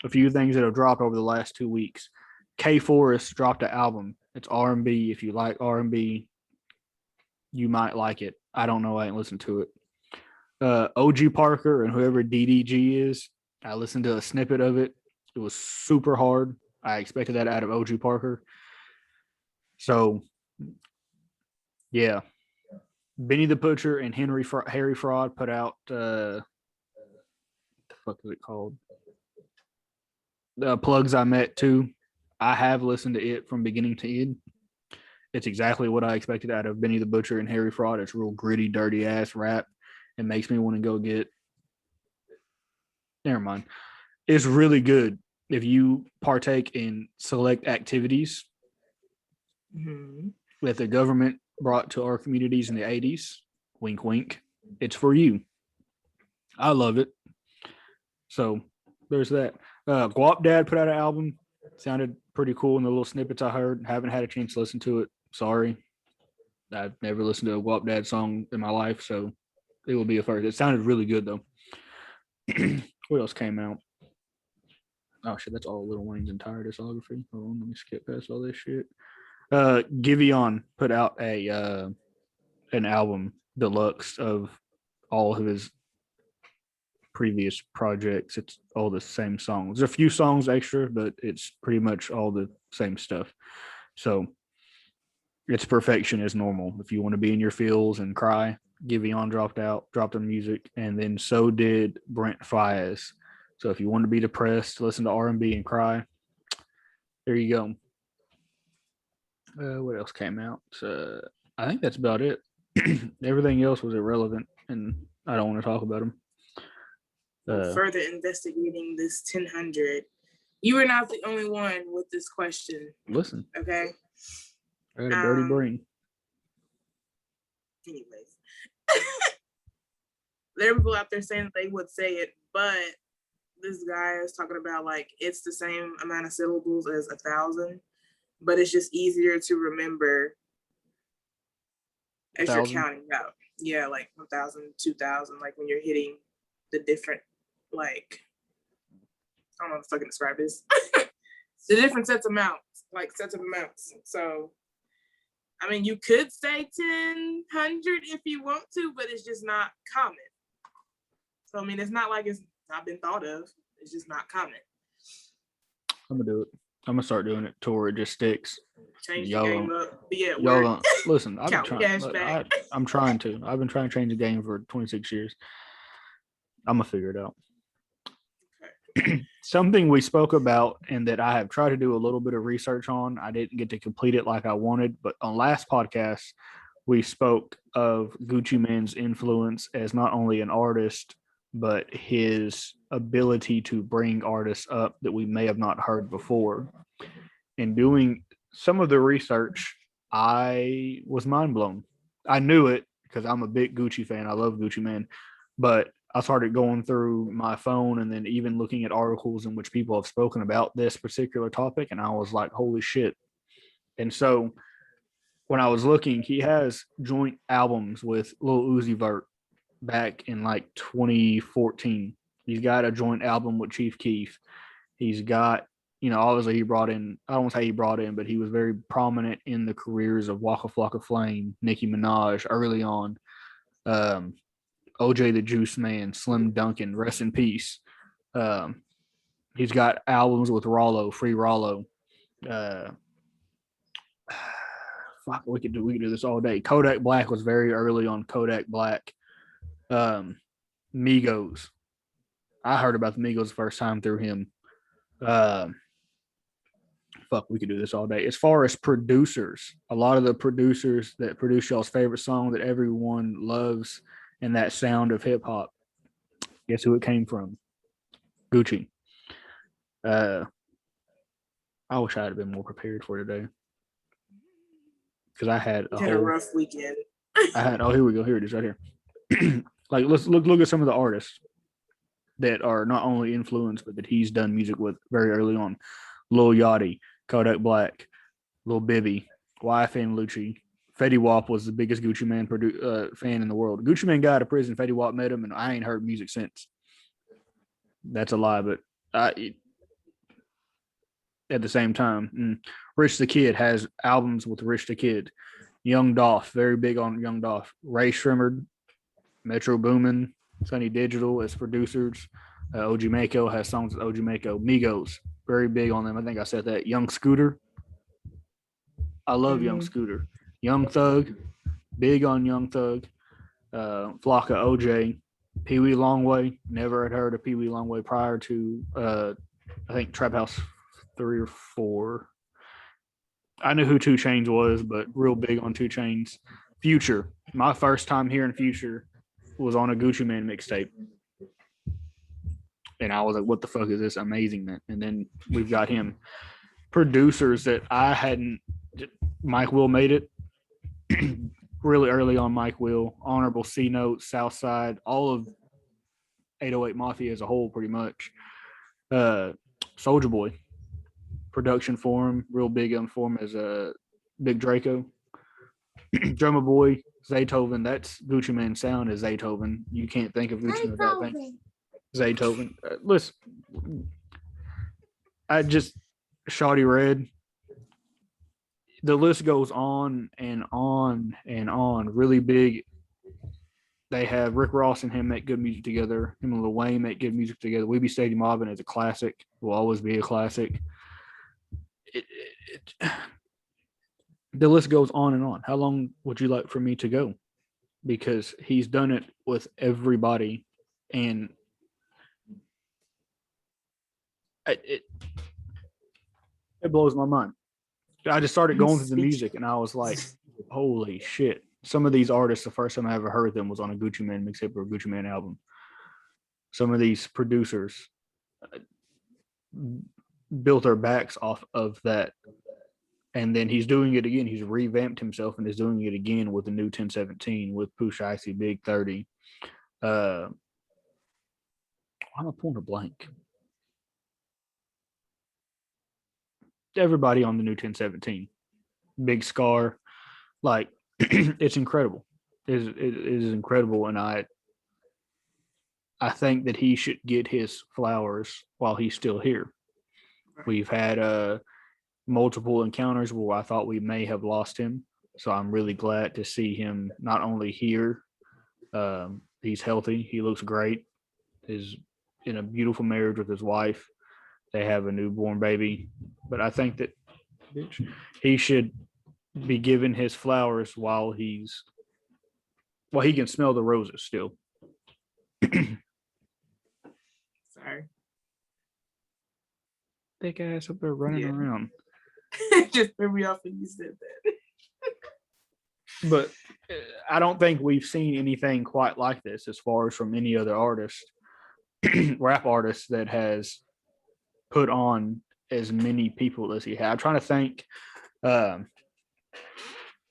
a few things that have dropped over the last 2 weeks. K Forest dropped an album. It's R&B. If you like R&B, you might like it. I don't know. I ain't listened to it. OG Parker and whoever DDG is, I listened to a snippet of it. It was super hard. I expected that out of OG Parker. So, yeah. Benny the Butcher and Harry Fraud put out, what the fuck is it called? The Plugs I Met Too. I have listened to it from beginning to end. It's exactly what I expected out of Benny the Butcher and Harry Fraud. It's real gritty, dirty ass rap. It makes me want to go get. Never mind. It's really good if you partake in select activities that the government brought to our communities in the 80s. Wink, wink. It's for you. I love it. So there's that. Guap Dad put out an album. Sounded pretty cool in the little snippets I heard. Haven't had a chance to listen to it. Sorry. I've never listened to a Guap Dad song in my life, so it will be a first. It sounded really good, though. What else came out? Oh, shit, that's all Lil Wayne's entire discography. Hold on, let me skip past all this shit. Giveon put out an album deluxe of all of his previous projects. It's all the same songs. There's a few songs extra, but it's pretty much all the same stuff. So It's perfection is normal. If you want to be in your feels and cry, Giveon dropped the music, and then so did Brent Faiyaz. So if you want to be depressed, listen to R&B and cry. There you go. What else came out? I think that's about it. Everything else was irrelevant, and I don't want to talk about them.
Further investigating this 1000, you were not the only one with this question.
Listen.
Okay.
I got a dirty brain.
Anyways. There are people out there saying that they would say it, but this guy is talking about like it's the same amount of syllables as 1,000, but it's just easier to remember as you're counting out. Yeah, like 1,000, 2,000, like when you're hitting the different, like, I don't know if I can describe this. The different sets of amounts. So, I mean, you could say 1,000 if you want to, but it's just not common. So, I mean, it's not like it's not been thought of. It's just not common.
I'm going to do it. I'm going to start doing it to where it just sticks.
Change the game up. Yeah,
listen, I'm trying to. I've been trying to change the game for 26 years. I'm going to figure it out. Okay. Something we spoke about and that I have tried to do a little bit of research on. I didn't get to complete it like I wanted, but on last podcast, we spoke of Gucci Mane's influence as not only an artist, but his ability to bring artists up that we may have not heard before. In doing some of the research, I was mind blown. I knew it because I'm a big Gucci fan. I love Gucci Mane, but I started going through my phone and then even looking at articles in which people have spoken about this particular topic, and I was like, holy shit. And so when I was looking, he has joint albums with Lil Uzi Vert back in like 2014. He's got a joint album with Chief Keef. He's got, obviously he brought in, I don't want to say he brought in, but he was very prominent in the careers of Waka Flocka Flame, Nicki Minaj early on. OJ the Juice Man, Slim Duncan, rest in peace. He's got albums with Rollo, Free Rollo. Fuck, we could do this all day. Kodak Black was very early on Kodak Black. Migos. I heard about the Migos the first time through him. Fuck, we could do this all day. As far as producers, a lot of the producers that produce y'all's favorite song that everyone loves and that sound of hip hop, guess who it came from? Gucci. I wish I had been more prepared for today because I had
a rough weekend.
Here we go. Here it is, right here. Like, let's look at some of the artists that are not only influenced, but that he's done music with very early on. Lil Yachty, Kodak Black, Lil Bibby, YFN Lucci. Fetty Wap was the biggest Gucci Mane fan in the world. Gucci Mane got out of prison. Fetty Wap met him, and I ain't heard music since. That's a lie, but at the same time, Rich the Kid has albums with Rich the Kid. Young Dolph, very big on Young Dolph. Ray Shrimmer, Metro Boomin, Sunny Digital as producers. OG Mako has songs with OG Mako. Migos, very big on them. I think I said that. Young Scooter. I love Young Scooter. Young Thug, big on Young Thug. Flocka OJ. Pee Wee Longway. Never had heard of Pee Wee Longway prior to, I think, Trap House 3 or 4. I knew who 2 Chainz was, but real big on 2 Chainz. Future. My first time hearing Future was on a Gucci Mane mixtape. And I was like, what the fuck is this amazement? And then we've got him. Producers that I hadn't, Mike Will made it. Really early on, Mike Will, Honorable C Note, Southside, all of 808 Mafia as a whole, pretty much. Soldier Boy, production for him, real big on for him as a Big Draco. Drummer Boy, Zaytoven, that's Gucci Mane's sound is Zaytoven. You can't think of Gucci Mane without thinking Zaytoven. Listen, I just Shawty Red. The list goes on and on and on. Really big. They have Rick Ross and him make good music together. Him and Lil Wayne make good music together. We Be Steady Mobbin' is a classic. Will always be a classic. The list goes on and on. How long would you like for me to go? Because he's done it with everybody, and it it blows my mind. I just started going through the music, and I was like, "Holy shit!" Some of these artists, the first time I ever heard them was on a Gucci Mane mixtape or a Gucci Mane album. Some of these producers built their backs off of that, and then he's doing it again. He's revamped himself and is doing it again with the new 1017 with Pooh Icy, Big 30. I'm pulling a blank. Everybody on the new 1017, Big Scar, like it's incredible. It is incredible, and I think that he should get his flowers while he's still here. We've had multiple encounters where I thought we may have lost him, so I'm really glad to see him not only here. He's healthy. He looks great. Is in a beautiful marriage with his wife. They have a newborn baby, but I think that he should be given his flowers while he can smell the roses still.
Sorry.
Thick ass up there running around.
Just threw me off when you said that.
But I don't think we've seen anything quite like this as far as from any other artist, rap artist that has put on as many people as he had. I'm trying to think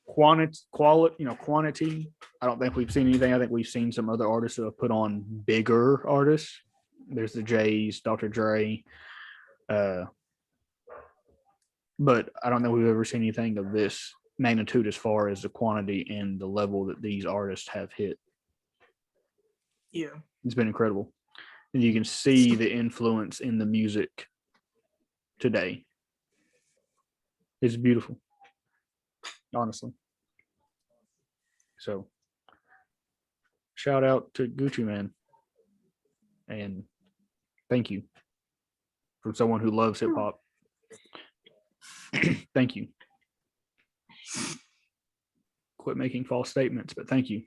quantity. I don't think we've seen anything. I think we've seen some other artists who have put on bigger artists. There's the Jays, Dr. Dre, but I don't know if we've ever seen anything of this magnitude as far as the quantity and the level that these artists have hit.
Yeah.
It's been incredible. And you can see the influence in the music today. It's beautiful, honestly. So, shout out to Gucci Mane. And thank you from someone who loves hip hop. Thank you. Quit making false statements, but thank you.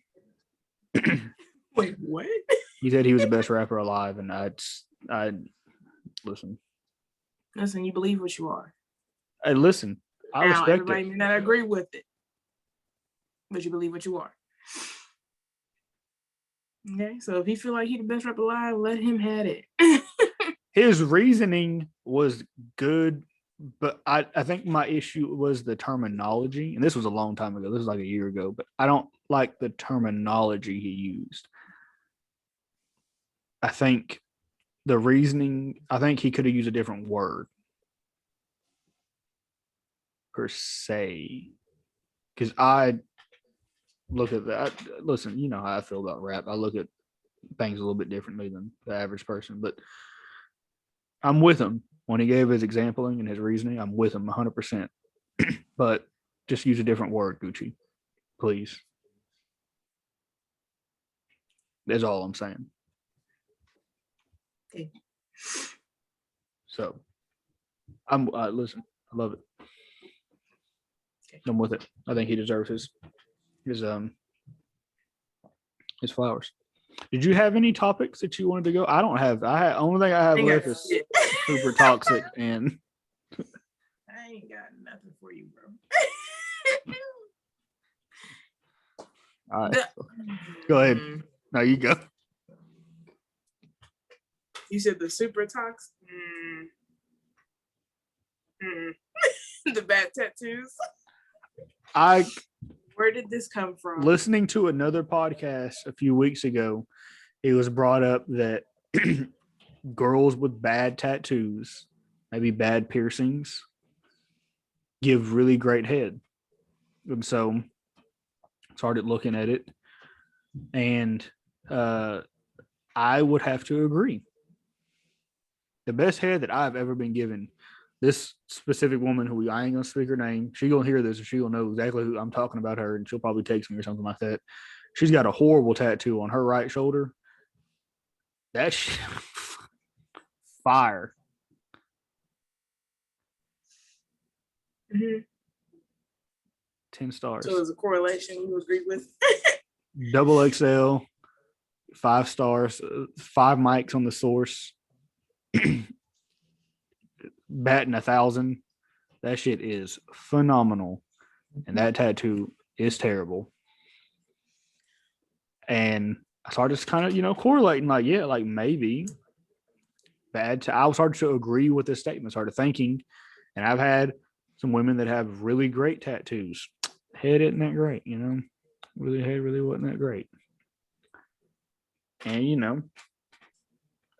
Wait, what?
He said he was the best rapper alive, and I listen.
Listen, you believe what you are.
Hey, listen. I
now,
respect
everybody may not agree with it, but you believe what you are. Okay, so if he feel like he the best rapper alive, let him have it.
His reasoning was good, but I think my issue was the terminology, and this was a long time ago. This was like a year ago, but I don't like the terminology he used. I think the reasoning, I think he could have used a different word per se. Because I look at that. Listen, you know how I feel about rap. I look at things a little bit differently than the average person, but I'm with him when he gave his exampling and his reasoning. I'm with him 100%. But just use a different word, Gucci, please. That's all I'm saying.
Okay.
So, I'm listen. I love it. I'm with it. I think he deserves his flowers. Did you have any topics that you wanted to go? I don't have. Only thing I have left is super toxic, and
I ain't got nothing for you, bro.
All right. Go ahead. Now you go.
You said the super tox. The bad tattoos. Where did this come from?
Listening to another podcast a few weeks ago, it was brought up that girls with bad tattoos, maybe bad piercings, give really great head. And so I started looking at it, and I would have to agree. The best head that I've ever been given, this specific woman who I ain't gonna speak her name, she gonna hear this and she gonna know exactly who I'm talking about her, and she'll probably text me or something like that. She's got a horrible tattoo on her right shoulder. That's fire.
Mm-hmm.
10 stars.
So there's a correlation you agree with.
Double XL, 5 stars, 5 mics on the source, batting 1,000. That shit is phenomenal. And that tattoo is terrible. And so I just kind of, correlating like, yeah, like maybe bad. I was hard to agree with this statement, started thinking. And I've had some women that have really great tattoos. Head isn't that great, Really head really wasn't that great. And,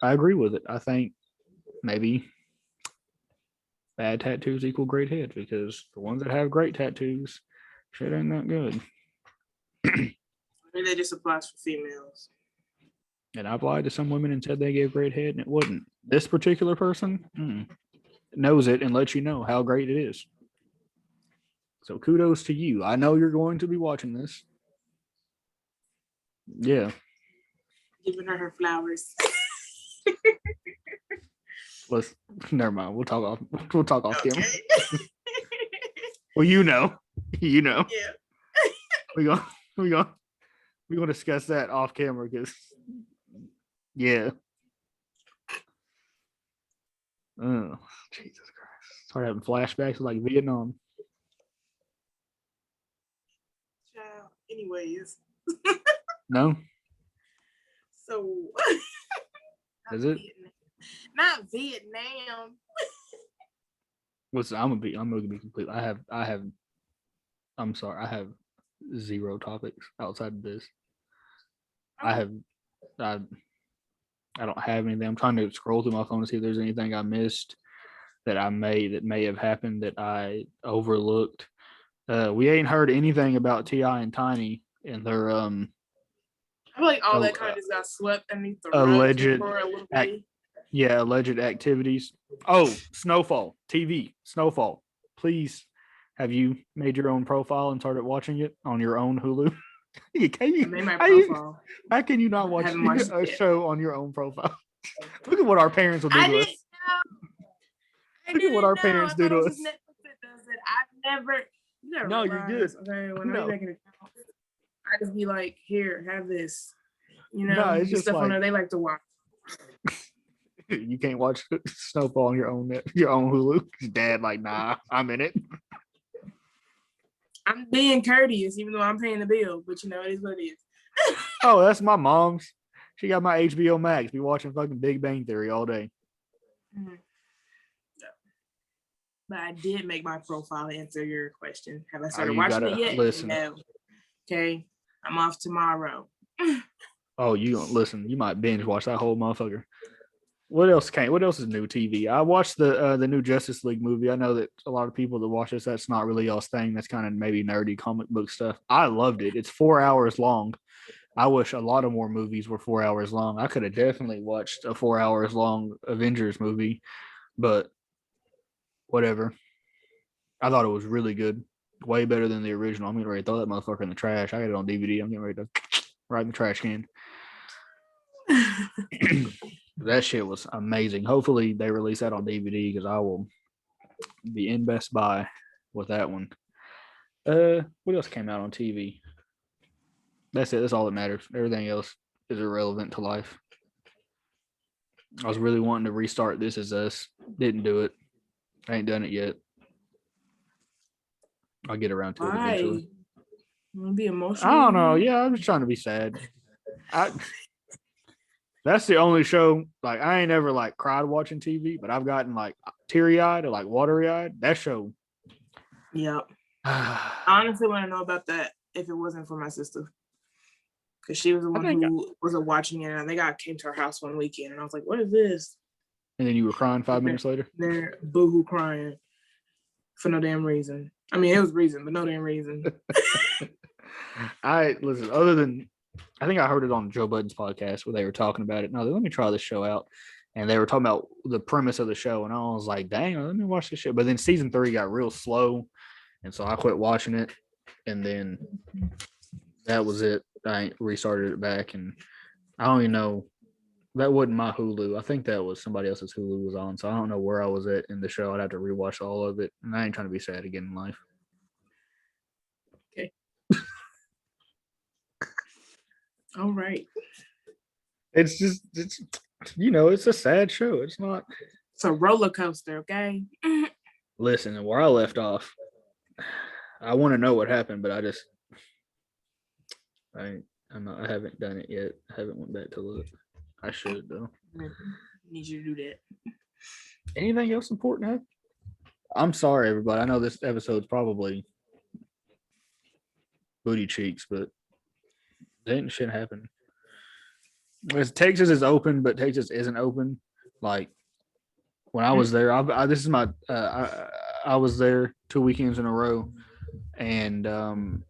I agree with it. I think maybe bad tattoos equal great heads because the ones that have great tattoos, shit ain't that good.
Maybe that just applies for females.
And I've lied to some women and said they gave great head, and it wouldn't. This particular person knows it and lets you know how great it is. So kudos to you. I know you're going to be watching this. Yeah.
Giving her flowers.
Let's never mind. We'll talk off camera.
Okay.
Well, you know.
Yeah.
We're gonna discuss that off camera because yeah. Oh, Jesus Christ. Start having flashbacks like Vietnam.
Child. Anyways.
No?
So
Is it?
Not Vietnam.
Listen, I'm gonna be complete. I'm sorry, I have 0 topics outside of this. I don't have anything. I'm trying to scroll through my phone to see if there's anything I missed that may have happened that I overlooked. We ain't heard anything about T.I. and Tiny and their
I feel like all that kind of just got swept underneath the
alleged
rug for a little bit.
alleged activities. Oh, Snowfall TV. Snowfall. Please, have you made your own profile and started watching it on your own Hulu?
I made my profile.
How can you not watch a show on your own profile? Look at what our parents will do to us. Look at what our parents do to us.
I've never.
No, you're good.
Okay, when
No.
I make an account, I just be like, "Here, have this."
No, it's just
stuff
like,
on there they like to watch.
You can't watch Snowfall on your own Hulu. Dad, like, nah, I'm in it.
I'm being courteous, even though I'm paying the bill. But it is what it is.
Oh, that's my mom's. She got my HBO Max. Be watching fucking Big Bang Theory all day.
Mm-hmm. But I did make my profile to answer your question. Have I started watching it yet?
Listen.
No. Okay, I'm off tomorrow.
Oh, you gonna listen? You might binge watch that whole motherfucker. What else is new TV? I watched the new Justice League movie. I know that a lot of people that watch this, that's not really y'all's thing. That's kind of maybe nerdy comic book stuff. I loved it. It's 4 hours long. I wish a lot of more movies were 4 hours long. I could have definitely watched a 4 hours long Avengers movie, but whatever. I thought it was really good. Way better than the original. I'm getting ready to throw that motherfucker in the trash. I got it on DVD. I'm getting ready to right in the trash can. That shit was amazing. Hopefully they release that on DVD because I will be in Best Buy with that one. What else came out on TV? That's it. That's all that matters. Everything else is irrelevant to life. I was really wanting to restart This Is Us. Didn't do it. I ain't done it yet. I'll get around to it eventually.
You want to be emotional?
I don't know. Yeah, I'm just trying to be sad. That's the only show. Like, I ain't ever like cried watching TV, but I've gotten like teary eyed or like watery eyed. That show.
Yep. I honestly want to know about that if it wasn't for my sister, because she was the one who wasn't watching it. And I think I came to her house one weekend, and I was like, "What is this?"
And then you were crying 5 minutes later.
They're boohoo crying for no damn reason. I mean, it was reason, but no damn reason.
Listen. Other than, I think I heard it on Joe Budden's podcast where they were talking about it. No, let me try this show out. And they were talking about the premise of the show. And I was like, dang, let me watch this show. But then season 3 got real slow. And so I quit watching it. And then that was it. I restarted it back. And I don't even know. That wasn't my Hulu. I think that was somebody else's Hulu was on. So I don't know where I was at in the show. I'd have to rewatch all of it. And I ain't trying to be sad again in life.
All right.
It's just it's a sad show. It's not.
It's a roller coaster, okay?
Listen, where I left off, I want to know what happened, but I I haven't done it yet. I haven't went back to look. I should though.
Need you to do that.
Anything else important? I'm sorry, everybody. I know this episode's probably booty cheeks, but that shit happened. Texas is open, but Texas isn't open. Like when I was there, this is my I was there 2 weekends in a row, and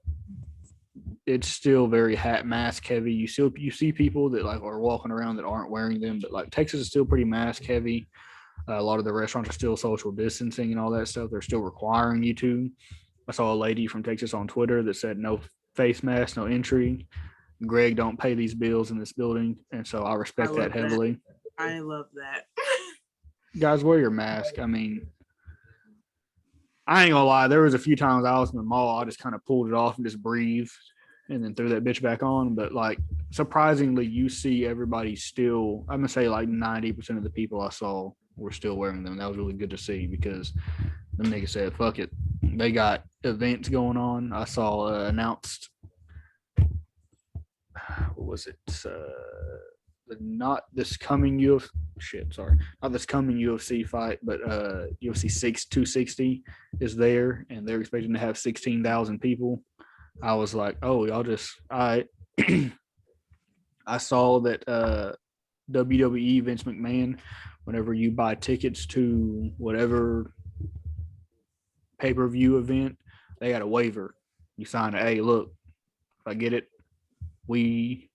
it's still very hat mask heavy. You see people that like are walking around that aren't wearing them, but like Texas is still pretty mask heavy. A lot of the restaurants are still social distancing and all that stuff. They're still requiring you to. I saw a lady from Texas on Twitter that said no face mask, no entry. Greg don't pay these bills in this building, and so I respect that heavily.
I love that.
Guys, wear your mask. I mean, I ain't gonna lie. There was a few times I was in the mall, I just kind of pulled it off and just breathed, and then threw that bitch back on. But like, surprisingly, you see everybody still. I'm gonna say like 90% of the people I saw were still wearing them. That was really good to see because the nigga said, "Fuck it." They got events going on. I saw announced. What was it? Not this coming UFC. Shit, sorry, not this coming UFC fight, but UFC 260 is there, and they're expecting to have 16,000 people. I was like, oh, y'all just all right. I saw that WWE Vince McMahon, whenever you buy tickets to whatever pay-per-view event, they got a waiver. You sign it. Hey, look, if I get it, we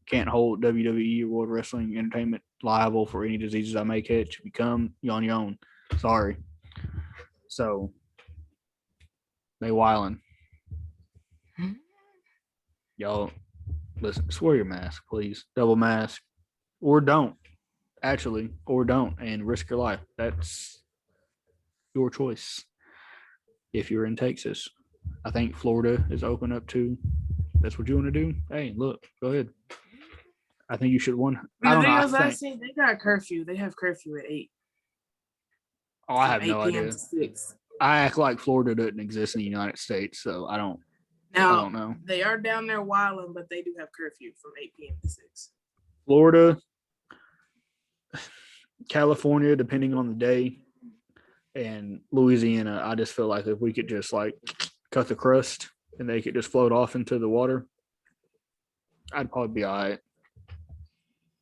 can't hold WWE or World Wrestling Entertainment liable for any diseases I may catch. If you come, you on your own. Sorry. So they wildin'. Y'all, listen, just wear your mask, please. Double mask. Or don't. Actually, or don't, and risk your life. That's your choice. If you're in Texas. I think Florida is open up too. That's what you want to do? Hey, look, go ahead. I think you should one. I don't know.
I seen they got curfew. They have curfew at 8.
Oh, I have no idea. I act like Florida doesn't exist in the United States, so I don't know.
They are down there wilding, but they do have curfew from 8 p.m. to 6.
Florida, California, depending on the day, and Louisiana. I just feel like if we could just like cut the crust and they could just float off into the water, I'd probably be all right.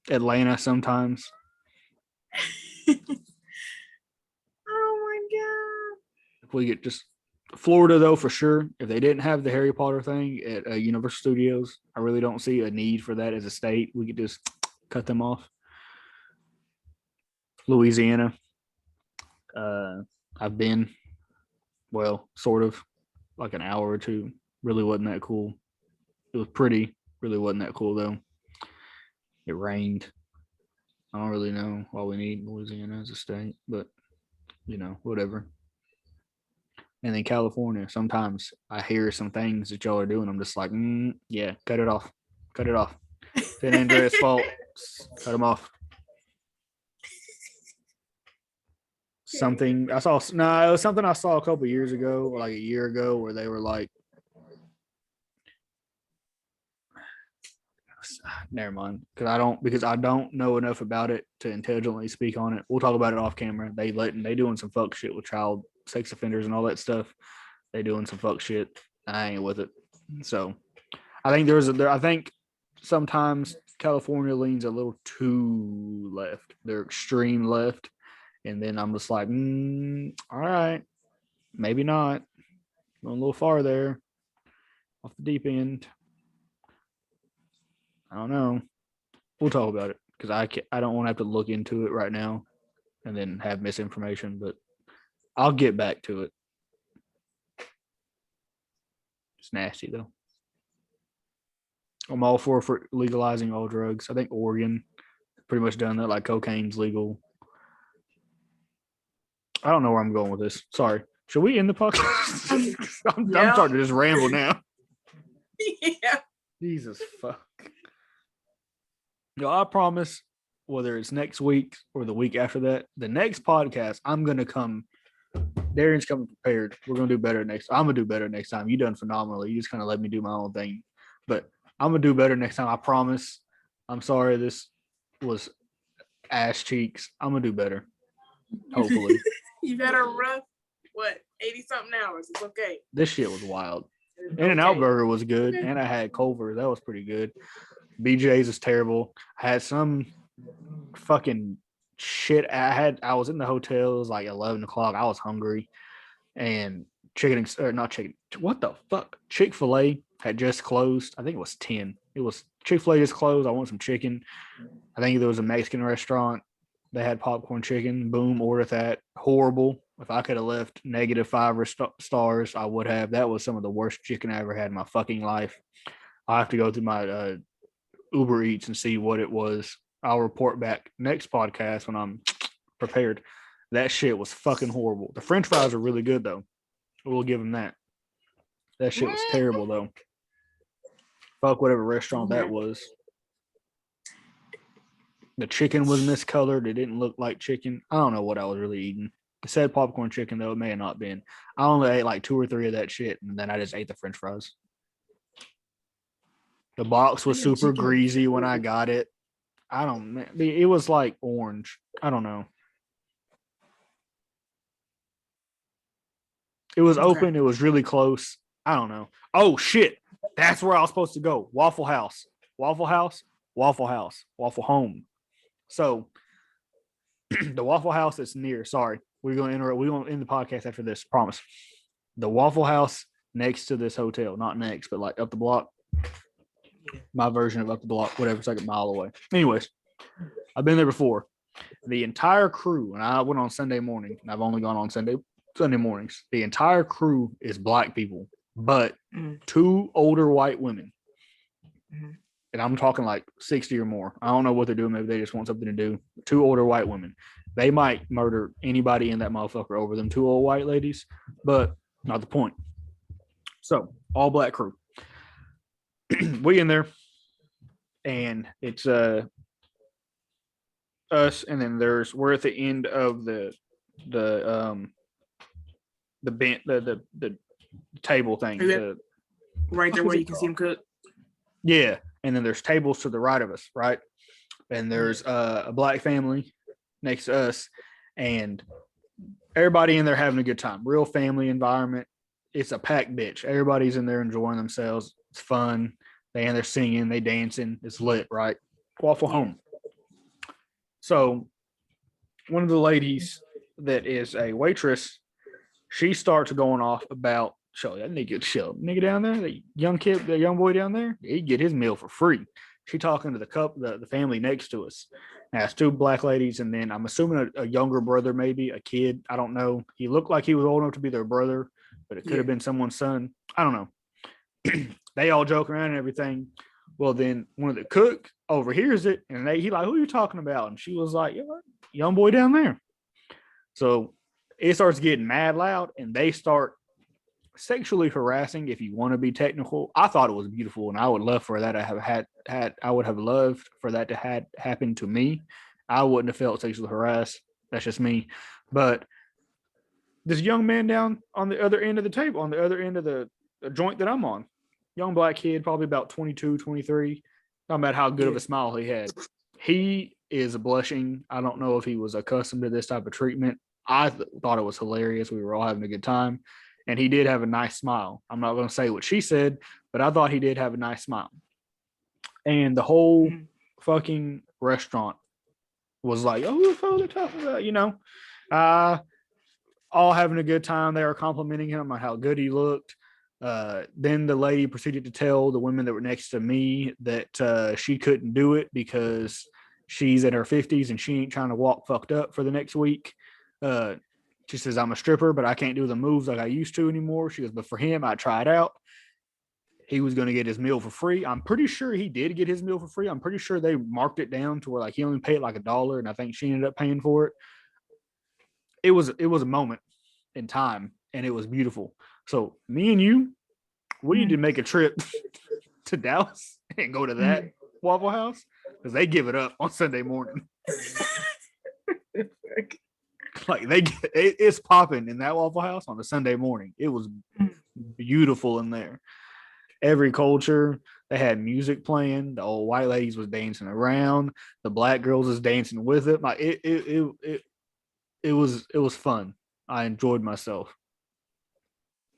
Atlanta sometimes.
Oh my god!
If we get just Florida though, for sure. If they didn't have the Harry Potter thing at Universal Studios, I really don't see a need for that as a state. We could just cut them off. Louisiana. I've been, well, sort of, like an hour or two. Really wasn't that cool. It was pretty. Really wasn't that cool though. It rained. I don't really know why we need Louisiana as a state, but whatever. And then California, sometimes I hear some things that y'all are doing. I'm just like, yeah, cut it off. Cut it off. San Andreas fault. Cut them off. Something I saw. No, it was something I saw a couple of years ago, or like a year ago, where they were like, never mind, because I don't know enough about it to intelligently speak on it. We'll talk about it off camera. They doing some fuck shit with child sex offenders and all that stuff. They doing some fuck shit. I ain't with it. So I think I think sometimes California leans a little too left. They're extreme left. And then I'm just like, all right, maybe not. Going a little far there, off the deep end. I don't know. We'll talk about it because I don't want to have to look into it right now and then have misinformation, but I'll get back to it. It's nasty though. I'm all for legalizing all drugs. I think Oregon pretty much done that. Like cocaine's legal. I don't know where I'm going with this. Sorry. Should we end the podcast? I'm starting to just ramble now.
Yeah.
Jesus fuck. I promise, whether it's next week or the week after that, the next podcast, I'm gonna come. Darian's coming prepared. We're gonna do better next. I'm gonna do better next time. You done phenomenally. You just kind of let me do my own thing, but I'm gonna do better next time. I promise. I'm sorry this was ass cheeks. I'm gonna do better. Hopefully.
You've had a rough, 80 something hours. It's okay.
This shit was wild. In-N-Out Burger was good, and I had Culver. That was pretty good. BJ's is terrible. I had some fucking shit. I was in the hotel. It was like 11 o'clock. I was hungry, and not chicken. What the fuck? Chick-fil-A had just closed. I think it was 10. It was Chick-fil-A just closed. I want some chicken. I think there was a Mexican restaurant. They had popcorn chicken. Boom, ordered that. Horrible. If I could have left -5 stars, I would have. That was some of the worst chicken I ever had in my fucking life. I have to go through my Uber Eats and see what it was. I'll report back next podcast when I'm prepared. That shit was fucking horrible. The French fries are really good though. We'll give them that. That shit was terrible though. Fuck whatever restaurant that was. The chicken was miscolored. It didn't look like chicken. I don't know what I was really eating. It said popcorn chicken though. It may have not been. I only ate like 2 or 3 of that shit, and then I just ate the French fries. The box was super greasy when I got it. It was like orange. I don't know. It was open. It was really close. I don't know. Oh shit. That's where I was supposed to go. Waffle House. Waffle House. Waffle House. Waffle Home. So the Waffle House that's near. Sorry. We're going to end the podcast after this. Promise. The Waffle House next to this hotel. Not next, but like up the block. My version of up the block, whatever, it's like a mile away. Anyways, I've been there before. The entire crew, and I went on Sunday morning, and I've only gone on Sunday mornings. The entire crew is black people, but 2 older white women. And I'm talking like 60 or more. I don't know what they're doing. Maybe they just want something to do. 2 older white women. They might murder anybody in that motherfucker over them 2 old white ladies, but not the point. So, all black crew. We in there, and it's us, and then we're at the end of the table thing.
Right there where you can see them cook.
Yeah, and then there's tables to the right of us, right? And there's a black family next to us, and everybody in there having a good time. Real family environment. It's a packed bitch. Everybody's in there enjoying themselves. It's fun. They're singing, they dancing. It's lit, right? Waffle Home. So one of the ladies that is a waitress, she starts going off about, that nigga down there, the young boy down there, he'd get his meal for free. She talking to the family next to us. Now, it's 2 black ladies, and then I'm assuming a younger brother, maybe a kid. I don't know. He looked like he was old enough to be their brother, but it could have been someone's son. I don't know. They all joke around and everything. Well, then one of the cook overhears it, and he like, who are you talking about? And she was like, young boy down there. So it starts getting mad loud, and they start sexually harassing, if you want to be technical. I thought it was beautiful, and I would love for that to have I would have loved for that to have happened to me. I wouldn't have felt sexually harassed. That's just me. But this young man down on the other end of the table, on the other end of the joint that I'm on, young black kid, probably about 22, 23, talking about how good of a smile he had. He is blushing. I don't know if he was accustomed to this type of treatment. I thought it was hilarious. We were all having a good time. And he did have a nice smile. I'm not going to say what she said, but I thought he did have a nice smile. And the whole fucking restaurant was like, oh, what the fuck are they talking about? All having a good time. They were complimenting him on how good he looked. Then the lady proceeded to tell the women that were next to me that she couldn't do it because she's in her 50s and she ain't trying to walk fucked up for the next week. She says, I'm a stripper, but I can't do the moves like I used to anymore. She goes, but for him, I tried out. He was going to get his meal for free. I'm pretty sure he did get his meal for free. I'm pretty sure they marked it down to where like he only paid like $1, and I think she ended up paying for it. It was a moment in time, and it was beautiful. So me and you, we need to make a trip to Dallas and go to that Waffle House. because they give it up on Sunday morning. Like it's popping in that Waffle House on a Sunday morning. It was beautiful in there. Every culture, they had music playing. The old white ladies was dancing around. The black girls was dancing with it. Like it was fun. I enjoyed myself.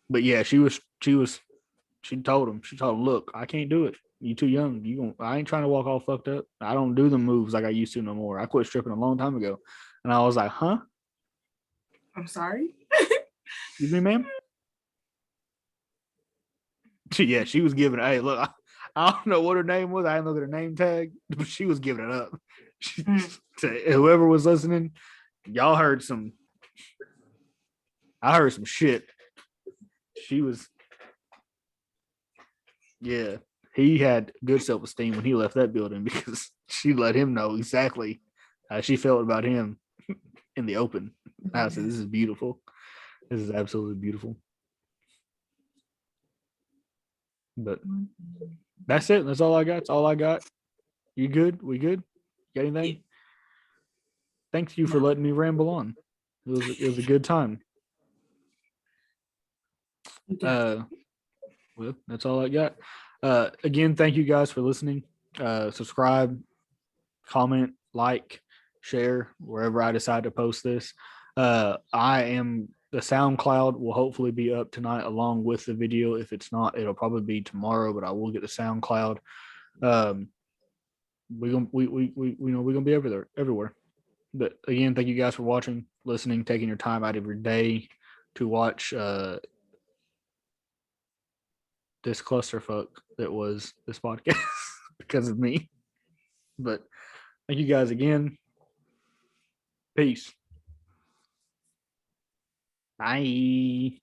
But yeah, she told him, look, I can't do it. You too young. I ain't trying to walk all fucked up. I don't do the moves like I used to no more. I quit stripping a long time ago. And I was like, huh?
I'm sorry.
Excuse me, ma'am. Yeah, she was giving it. Hey, look, I don't know what her name was. I didn't look at her name tag, but she was giving it up. Whoever was listening, y'all heard some. I heard some shit. She was. Yeah, he had good self-esteem when he left that building because she let him know exactly how she felt about him in the open. I said, "This is beautiful. This is absolutely beautiful." But that's it. That's all I got. That's all I got. You good? We good? Got anything?
Yeah.
Thanks you for letting me ramble on. It was a good time. Well, that's all I got. Again, thank you guys for listening. Subscribe, comment, like, share wherever I decide to post this. The SoundCloud will hopefully be up tonight along with the video. If it's not, it'll probably be tomorrow, but I will get the SoundCloud. We're gonna be everywhere. But again, thank you guys for watching, listening, taking your time out of your day to watch this clusterfuck that was this podcast because of me. But thank you guys again. Peace. Bye.